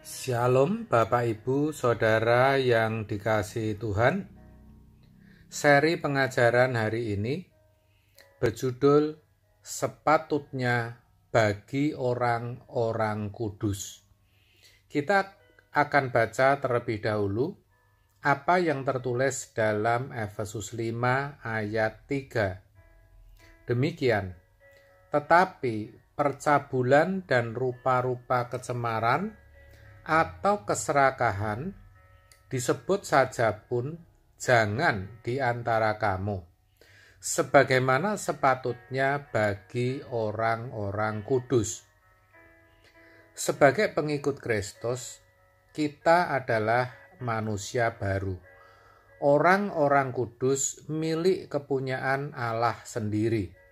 Shalom Bapak Ibu Saudara yang dikasihi Tuhan. Seri pengajaran hari ini berjudul Sepatutnya Bagi Orang-orang Kudus. Kita akan baca terlebih dahulu apa yang tertulis dalam Efesus 5 ayat 3. Demikian, tetapi percabulan dan rupa-rupa kecemaran atau keserakahan disebut saja pun jangan di antara kamu, sebagaimana sepatutnya bagi orang-orang kudus. Sebagai pengikut Kristus, kita adalah manusia baru, orang-orang kudus milik kepunyaan Allah sendiri.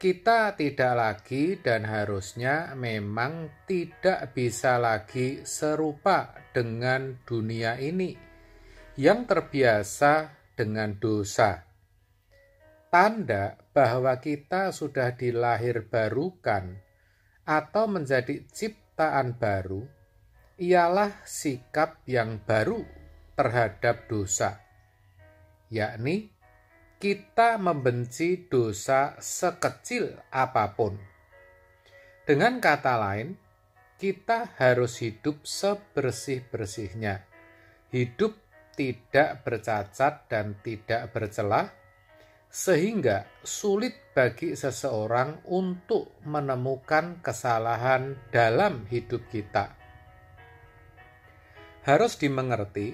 Kita tidak lagi dan harusnya memang tidak bisa lagi serupa dengan dunia ini yang terbiasa dengan dosa. Tanda bahwa kita sudah dilahirbarukan atau menjadi ciptaan baru ialah sikap yang baru terhadap dosa, yakni kita membenci dosa sekecil apapun. Dengan kata lain, kita harus hidup sebersih-bersihnya. Hidup tidak bercacat dan tidak bercelah, sehingga sulit bagi seseorang untuk menemukan kesalahan dalam hidup kita. Harus dimengerti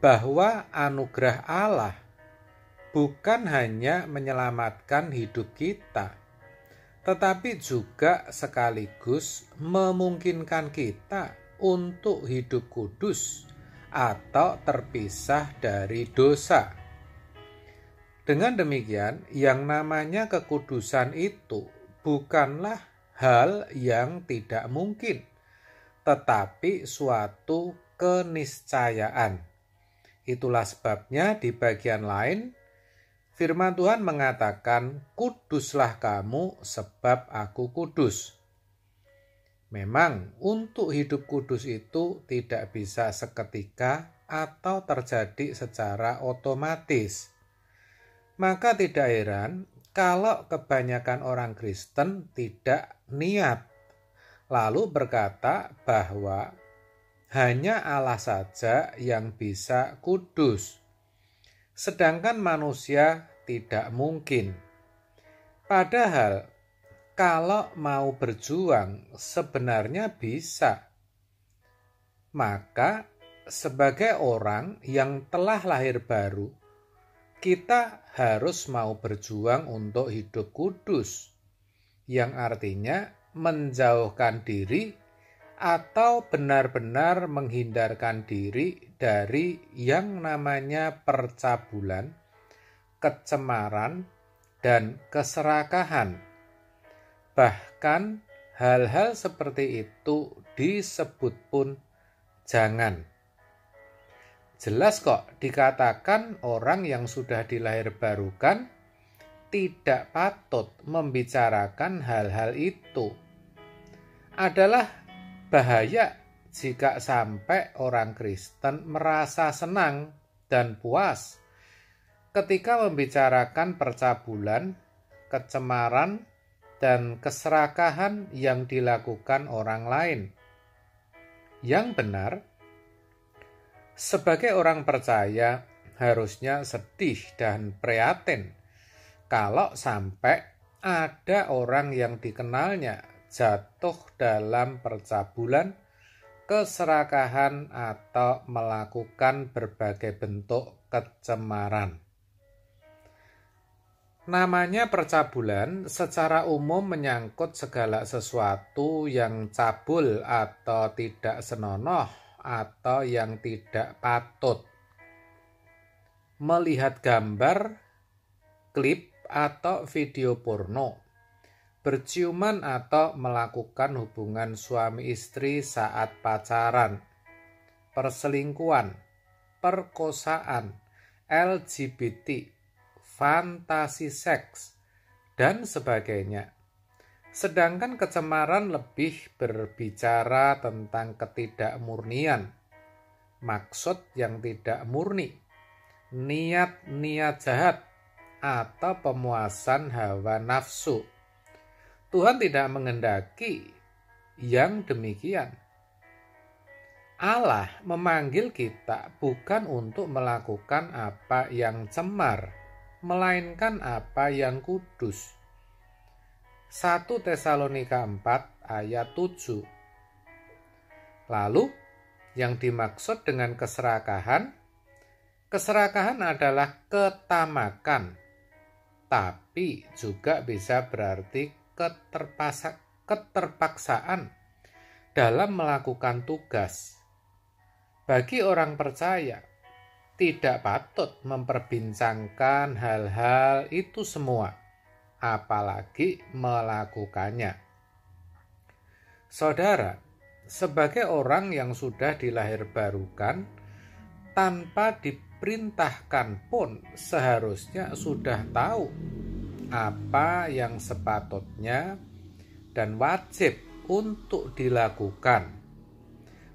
bahwa anugerah Allah bukan hanya menyelamatkan hidup kita, tetapi juga sekaligus memungkinkan kita untuk hidup kudus atau terpisah dari dosa. Dengan demikian, yang namanya kekudusan itu bukanlah hal yang tidak mungkin, tetapi suatu keniscayaan. Itulah sebabnya di bagian lain, Firman Tuhan mengatakan, "Kuduslah kamu sebab aku kudus." Memang untuk hidup kudus itu tidak bisa seketika atau terjadi secara otomatis. Maka tidak heran kalau kebanyakan orang Kristen tidak niat, lalu berkata bahwa hanya Allah saja yang bisa kudus, sedangkan manusia tidak mungkin. Padahal kalau mau berjuang sebenarnya bisa. Maka sebagai orang yang telah lahir baru, kita harus mau berjuang untuk hidup kudus, yang artinya menjauhkan diri atau benar-benar menghindarkan diri dari yang namanya percabulan, kecemaran, dan keserakahan. Bahkan hal-hal seperti itu disebut pun jangan. Jelas kok dikatakan orang yang sudah dilahirbarukan tidak patut membicarakan hal-hal itu. Adalah bahaya jika sampai orang Kristen merasa senang dan puas ketika membicarakan percabulan, kecemaran, dan keserakahan yang dilakukan orang lain. Yang benar, sebagai orang percaya harusnya sedih dan prihatin kalau sampai ada orang yang dikenalnya jatuh dalam percabulan, keserakahan, atau melakukan berbagai bentuk kecemaran. Namanya percabulan secara umum menyangkut segala sesuatu yang cabul atau tidak senonoh atau yang tidak patut. Melihat gambar, klip, atau video porno, berciuman atau melakukan hubungan suami istri saat pacaran, perselingkuhan, perkosaan, LGBT, fantasi seks, dan sebagainya. Sedangkan kecemaran lebih berbicara tentang ketidakmurnian, maksud yang tidak murni, niat-niat jahat, atau pemuasan hawa nafsu. Tuhan tidak menghendaki yang demikian. Allah memanggil kita bukan untuk melakukan apa yang cemar, melainkan apa yang kudus. 1 Tesalonika 4 ayat 7. Lalu, yang dimaksud dengan keserakahan adalah ketamakan, tapi juga bisa berarti keterpaksaan dalam melakukan tugas. Bagi orang percaya, tidak patut memperbincangkan hal-hal itu semua, apalagi melakukannya. Saudara, sebagai orang yang sudah dilahirbarukan, tanpa diperintahkan pun seharusnya sudah tahu apa yang sepatutnya dan wajib untuk dilakukan.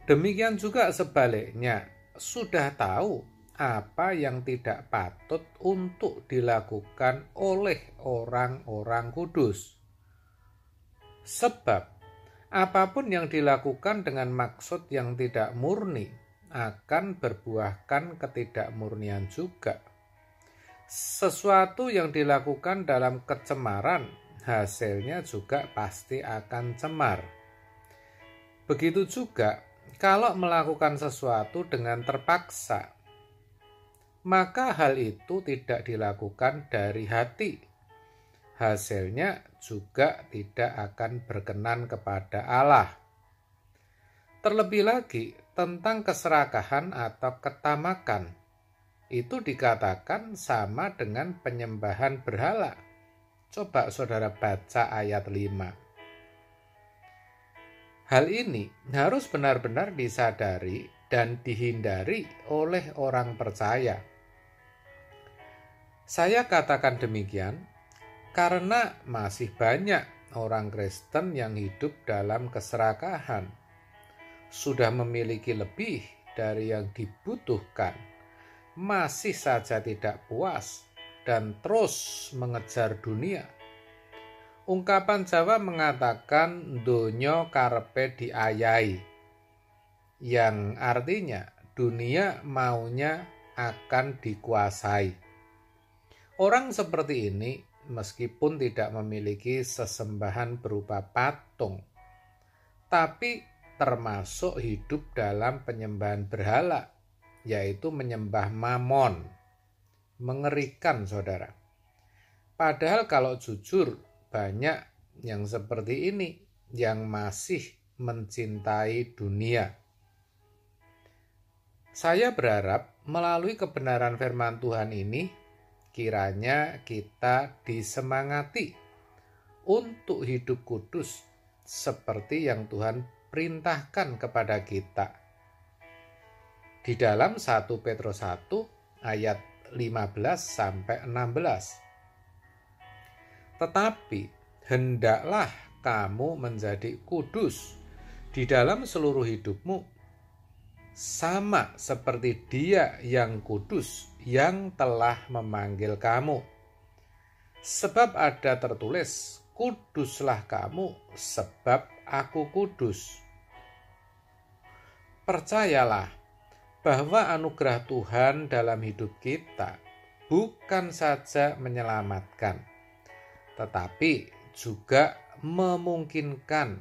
Demikian juga sebaliknya, sudah tahu apa yang tidak patut untuk dilakukan oleh orang-orang kudus. Sebab apapun yang dilakukan dengan maksud yang tidak murni akan berbuahkan ketidakmurnian juga. Sesuatu yang dilakukan dalam kecemaran, hasilnya juga pasti akan cemar. Begitu juga kalau melakukan sesuatu dengan terpaksa, maka hal itu tidak dilakukan dari hati. Hasilnya juga tidak akan berkenan kepada Allah. Terlebih lagi, tentang keserakahan atau ketamakan, itu dikatakan sama dengan penyembahan berhala. Coba saudara baca ayat 5. Hal ini harus benar-benar disadari dan dihindari oleh orang percaya. Saya katakan demikian karena masih banyak orang Kristen yang hidup dalam keserakahan, sudah memiliki lebih dari yang dibutuhkan, masih saja tidak puas, dan terus mengejar dunia. Ungkapan Jawa mengatakan donya karepe diayahi, yang artinya dunia maunya akan dikuasai. Orang seperti ini meskipun tidak memiliki sesembahan berupa patung, tapi termasuk hidup dalam penyembahan berhala, yaitu menyembah Mamon. Mengerikan, saudara. Padahal kalau jujur, banyak yang seperti ini yang masih mencintai dunia. Saya berharap melalui kebenaran firman Tuhan ini, kiranya kita disemangati untuk hidup kudus seperti yang Tuhan perintahkan kepada kita. Di dalam 1 Petrus 1 ayat 15-16. Tetapi hendaklah kamu menjadi kudus di dalam seluruh hidupmu, sama seperti Dia yang kudus yang telah memanggil kamu. Sebab ada tertulis, kuduslah kamu sebab aku kudus. Percayalah bahwa anugerah Tuhan dalam hidup kita bukan saja menyelamatkan, tetapi juga memungkinkan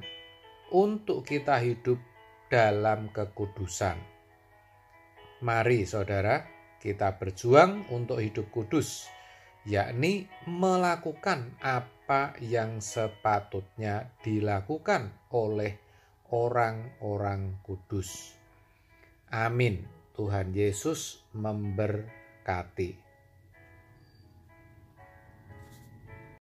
untuk kita hidup dalam kekudusan. Mari saudara, kita berjuang untuk hidup kudus, yakni melakukan apa yang sepatutnya dilakukan oleh orang-orang kudus. Amin. Tuhan Yesus memberkati.